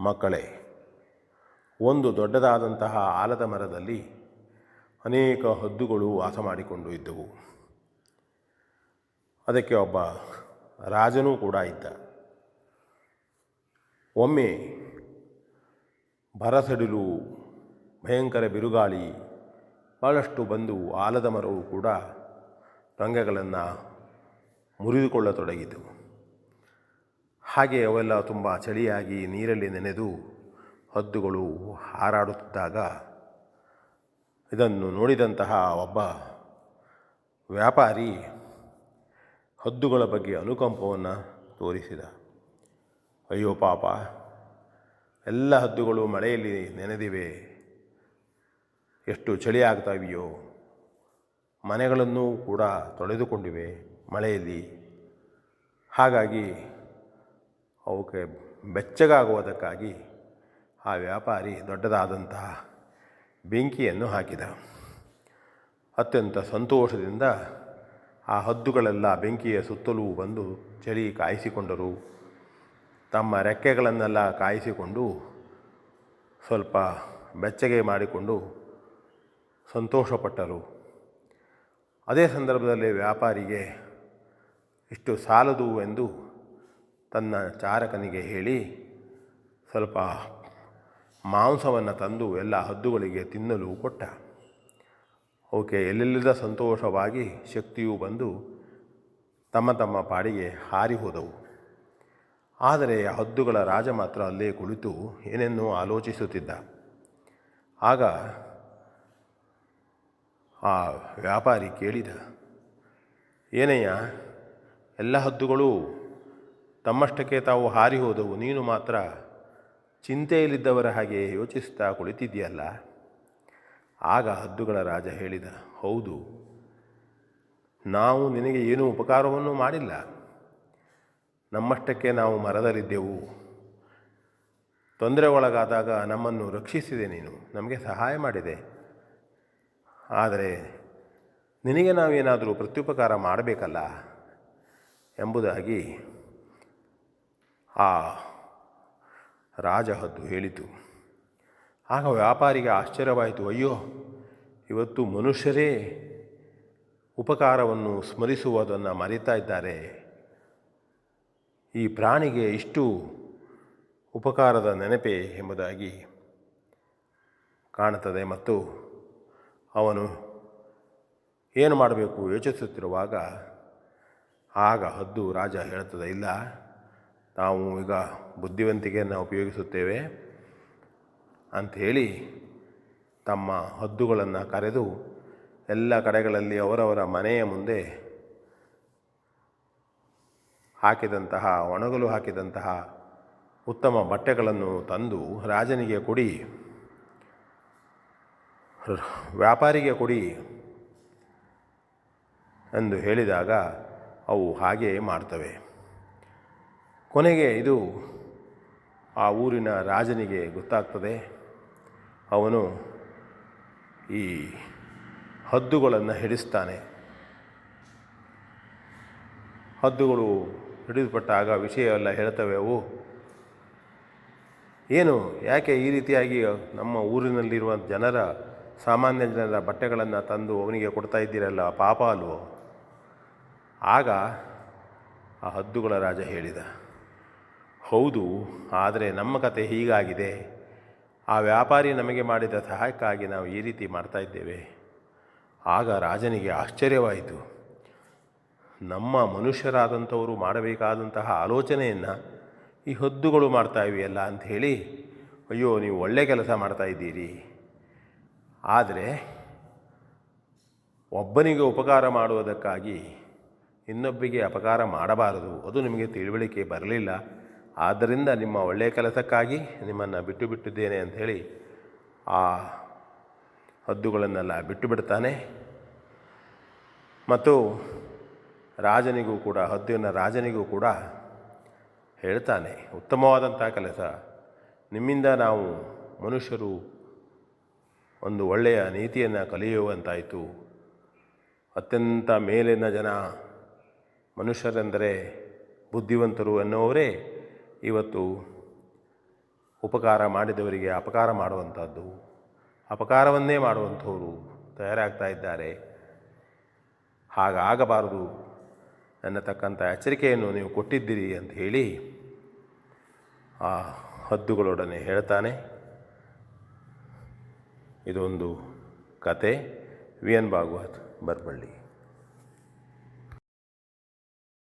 ಮಕ್ಕಳೇ, ಒಂದು ದೊಡ್ಡದಾದಂತಹ ಆಲದ ಮರದಲ್ಲಿ ಅನೇಕ ಹದ್ದುಗಳು ವಾಸ ಮಾಡಿಕೊಂಡು ಇದ್ದವು. ಅದಕ್ಕೆ ಒಬ್ಬ ರಾಜನೂ ಕೂಡ ಇದ್ದ. ಒಮ್ಮೆ ಬರಸಡಿಲು, ಭಯಂಕರ ಬಿರುಗಾಳಿ ಭಾಳಷ್ಟು ಬಂದು ಆಲದ ಮರವು ಕೂಡ ರಂಗೆಗಳನ್ನು ಮುರಿದುಕೊಳ್ಳತೊಡಗಿತು. ಹಾಗೆ ಅವೆಲ್ಲ ತುಂಬ ಚಳಿಯಾಗಿ ನೀರಲ್ಲಿ ನೆನೆದು ಹದ್ದುಗಳು ಹಾರಾಡುತ್ತಿದ್ದಾಗ ಇದನ್ನು ನೋಡಿದಂತಹ ಒಬ್ಬ ವ್ಯಾಪಾರಿ ಹದ್ದುಗಳ ಬಗ್ಗೆ ಅನುಕಂಪವನ್ನು ತೋರಿಸಿದ. ಅಯ್ಯೋ ಪಾಪ, ಎಲ್ಲ ಹದ್ದುಗಳು ಮಳೆಯಲ್ಲಿ ನೆನೆದಿವೆ, ಎಷ್ಟು ಚಳಿ ಆಗ್ತಾವೆಯೋ, ಮನೆಗಳನ್ನು ಕೂಡ ತೊಳೆದುಕೊಂಡಿವೆ ಮಳೆಯಲ್ಲಿ. ಹಾಗಾಗಿ ಅವಕ್ಕೆ ಬೆಚ್ಚಗಾಗುವುದಕ್ಕಾಗಿ ಆ ವ್ಯಾಪಾರಿ ದೊಡ್ಡದಾದಂತಹ ಬೆಂಕಿಯನ್ನು ಹಾಕಿದ. ಅತ್ಯಂತ ಸಂತೋಷದಿಂದ ಆ ಹದ್ದುಗಳೆಲ್ಲ ಬೆಂಕಿಯ ಸುತ್ತಲೂ ಬಂದು ಚಳಿ ಕಾಯಿಸಿಕೊಂಡರು. ತಮ್ಮ ರೆಕ್ಕೆಗಳನ್ನೆಲ್ಲ ಕಾಯಿಸಿಕೊಂಡು ಸ್ವಲ್ಪ ಬೆಚ್ಚಗೆ ಮಾಡಿಕೊಂಡು ಸಂತೋಷಪಟ್ಟರು. ಅದೇ ಸಂದರ್ಭದಲ್ಲಿ ವ್ಯಾಪಾರಿಗೆ ಇಷ್ಟು ಸಾಲದು ಎಂದು ತನ್ನ ಚಾರಕನಿಗೆ ಹೇಳಿ ಸ್ವಲ್ಪ ಮಾಂಸವನ್ನು ತಂದು ಎಲ್ಲ ಹದ್ದುಗಳಿಗೆ ತಿನ್ನಲು ಕೊಟ್ಟ. ಅವಕ್ಕೆ ಎಲ್ಲೆಲ್ಲದ ಸಂತೋಷವಾಗಿ ಶಕ್ತಿಯೂ ಬಂದು ತಮ್ಮ ತಮ್ಮ ಪಾಡಿಗೆ ಹಾರಿ ಹೋದವು. ಆದರೆ ಆ ಹದ್ದುಗಳ ರಾಜ ಮಾತ್ರ ಅಲ್ಲೇ ಕುಳಿತು ಏನೇನೋ ಆಲೋಚಿಸುತ್ತಿದ್ದ. ಆಗ ಆ ವ್ಯಾಪಾರಿ ಕೇಳಿದ, ಏನಯ್ಯ, ಎಲ್ಲ ಹದ್ದುಗಳು ತಮ್ಮಷ್ಟಕ್ಕೆ ತಾವು ಹಾರಿ ಹೋದವು, ನೀನು ಮಾತ್ರ ಚಿಂತೆಯಲ್ಲಿದ್ದವರ ಹಾಗೆ ಯೋಚಿಸ್ತಾ ಕುಳಿತಿದ್ದೀಯಲ್ಲ. ಆಗ ಹದ್ದುಗಳ ರಾಜ ಹೇಳಿದ, ಹೌದು, ನಾವು ನಿನಗೆ ಏನೂ ಉಪಕಾರವನ್ನು ಮಾಡಿಲ್ಲ. ನಮ್ಮಷ್ಟಕ್ಕೆ ನಾವು ಮರದಲ್ಲಿದ್ದೆವು. ತೊಂದರೆಗೊಳಗಾದಾಗ ನಮ್ಮನ್ನು ರಕ್ಷಿಸಿದೆ ನೀನು, ನಮಗೆ ಸಹಾಯ ಮಾಡಿದೆ. ಆದರೆ ನಿನಗೆ ನಾವೇನಾದರೂ ಪ್ರತ್ಯುಪಕಾರ ಮಾಡಬೇಕಲ್ಲ ಎಂಬುದಾಗಿ ಆ ರಾಜಹದ್ದು ಹೇಳಿತು. ಆಗ ವ್ಯಾಪಾರಿಗೆ ಆಶ್ಚರ್ಯವಾಯಿತು. ಅಯ್ಯೋ, ಇವತ್ತು ಮನುಷ್ಯರೇ ಉಪಕಾರವನ್ನು ಸ್ಮರಿಸುವುದನ್ನು ಮರೆತಾ ಇದ್ದಾರೆ. ಈ ಪ್ರಾಣಿಗೆ ಇಷ್ಟು ಉಪಕಾರದ ನೆನಪೇ ಎಂಬುದಾಗಿ ಕಾಣುತ್ತದೆ. ಮತ್ತು ಅವನು ಏನು ಮಾಡಬೇಕು ಯೋಚಿಸುತ್ತಿರುವಾಗ ಆಗ ಹದ್ದು ರಾಜ ಹೇಳ್ತದೆ, ಇಲ್ಲ, ನಾವು ಈಗ ಬುದ್ಧಿವಂತಿಕೆಯನ್ನು ಉಪಯೋಗಿಸುತ್ತೇವೆ ಅಂಥೇಳಿ ತಮ್ಮ ಹದ್ದುಗಳನ್ನು ಕರೆದು ಎಲ್ಲ ಕಡೆಗಳಲ್ಲಿ ಅವರವರ ಮನೆಯ ಮುಂದೆ ಹಾಕಿದಂತಹ, ಒಣಗಲು ಹಾಕಿದಂತಹ ಉತ್ತಮ ಬಟ್ಟೆಗಳನ್ನು ತಂದು ರಾಜನಿಗೆ ಕೊಡಿ, ವ್ಯಾಪಾರಿಗೆ ಕೊಡಿ ಎಂದು ಹೇಳಿದಾಗ ಅವು ಹಾಗೆಯೇ ಮಾಡ್ತವೆ. ಕೊನೆಗೆ ಇದು ಆ ಊರಿನ ರಾಜನಿಗೆ ಗೊತ್ತಾಗ್ತದೆ. ಅವನು ಈ ಹದ್ದುಗಳನ್ನು ಹಿಡಿಸ್ತಾನೆ. ಹದ್ದುಗಳು ಹಿಡಿದುಪಟ್ಟಾಗ ವಿಷಯ ಎಲ್ಲ ಹೇಳ್ತವೆ. ಅವು ಏನು, ಯಾಕೆ ಈ ರೀತಿಯಾಗಿ ನಮ್ಮ ಊರಿನಲ್ಲಿರುವ ಸಾಮಾನ್ಯ ಜನರ ಬಟ್ಟೆಗಳನ್ನು ತಂದು ಅವನಿಗೆ ಕೊಡ್ತಾ ಇದ್ದೀರಲ್ಲ, ಪಾಪ ಅಲ್ವೋ? ಆಗ ಆ ಹದ್ದುಗಳ ರಾಜ ಹೇಳಿದ, ಹೌದು, ಆದರೆ ನಮ್ಮ ಕತೆ ಹೀಗಾಗಿದೆ. ಆ ವ್ಯಾಪಾರಿ ನಮಗೆ ಮಾಡಿದ ಸಹಾಯಕ್ಕಾಗಿ ನಾವು ಈ ರೀತಿ ಮಾಡ್ತಾ ಇದ್ದೇವೆ. ಆಗ ರಾಜನಿಗೆ ಆಶ್ಚರ್ಯವಾಯಿತು. ನಮ್ಮ ಮನುಷ್ಯರಾದಂಥವರು ಮಾಡಬೇಕಾದಂತಹ ಆಲೋಚನೆಯನ್ನು ಈ ಹದ್ದುಗಳು ಮಾಡ್ತಾ ಇವೆಯಲ್ಲ ಅಂಥೇಳಿ, ಅಯ್ಯೋ, ನೀವು ಒಳ್ಳೆಯ ಕೆಲಸ ಮಾಡ್ತಾ ಇದ್ದೀರಿ. ಆದರೆ ಒಬ್ಬನಿಗೆ ಉಪಕಾರ ಮಾಡುವುದಕ್ಕಾಗಿ ಇನ್ನೊಬ್ಬರಿಗೆ ಅಪಕಾರ ಮಾಡಬಾರದು, ಅದು ನಿಮಗೆ ತಿಳುವಳಿಕೆ ಬರಲಿಲ್ಲ. ಆದ್ದರಿಂದ ನಿಮ್ಮ ಒಳ್ಳೆಯ ಕೆಲಸಕ್ಕಾಗಿ ನಿಮ್ಮನ್ನು ಬಿಟ್ಟು ಬಿಟ್ಟಿದ್ದೇನೆ ಅಂಥೇಳಿ ಆ ಹದ್ದುಗಳನ್ನೆಲ್ಲ ಬಿಟ್ಟು ಬಿಡ್ತಾನೆ. ಮತ್ತು ರಾಜನಿಗೂ ಕೂಡ, ಹದ್ದಿನ ರಾಜನಿಗೂ ಕೂಡ ಹೇಳ್ತಾನೆ, ಉತ್ತಮವಾದಂಥ ಕೆಲಸ, ನಿಮ್ಮಿಂದ ನಾವು ಮನುಷ್ಯರು ಒಂದು ಒಳ್ಳೆಯ ನೀತಿಯನ್ನು ಕಲಿಯುವಂತಾಯಿತು. ಅತ್ಯಂತ ಮೇಲಿನ ಜನ ಮನುಷ್ಯರೆಂದರೆ ಬುದ್ಧಿವಂತರು ಎನ್ನುವರೇ ಇವತ್ತು ಉಪಕಾರ ಮಾಡಿದವರಿಗೆ ಅಪಕಾರ ಮಾಡುವಂಥದ್ದು, ಅಪಕಾರವನ್ನೇ ಮಾಡುವಂಥವರು ತಯಾರಾಗ್ತಾ ಇದ್ದಾರೆ. ಹಾಗಾಗಬಾರದು ಅನ್ನತಕ್ಕಂಥ ಎಚ್ಚರಿಕೆಯನ್ನು ನೀವು ಕೊಟ್ಟಿದ್ದೀರಿ ಅಂತ ಹೇಳಿ ಆ ಹದ್ದುಗಳೊಡನೆ ಹೇಳ್ತಾನೆ. ಇದೊಂದು ಕತೆ. V N Bhagavat, Baraballi.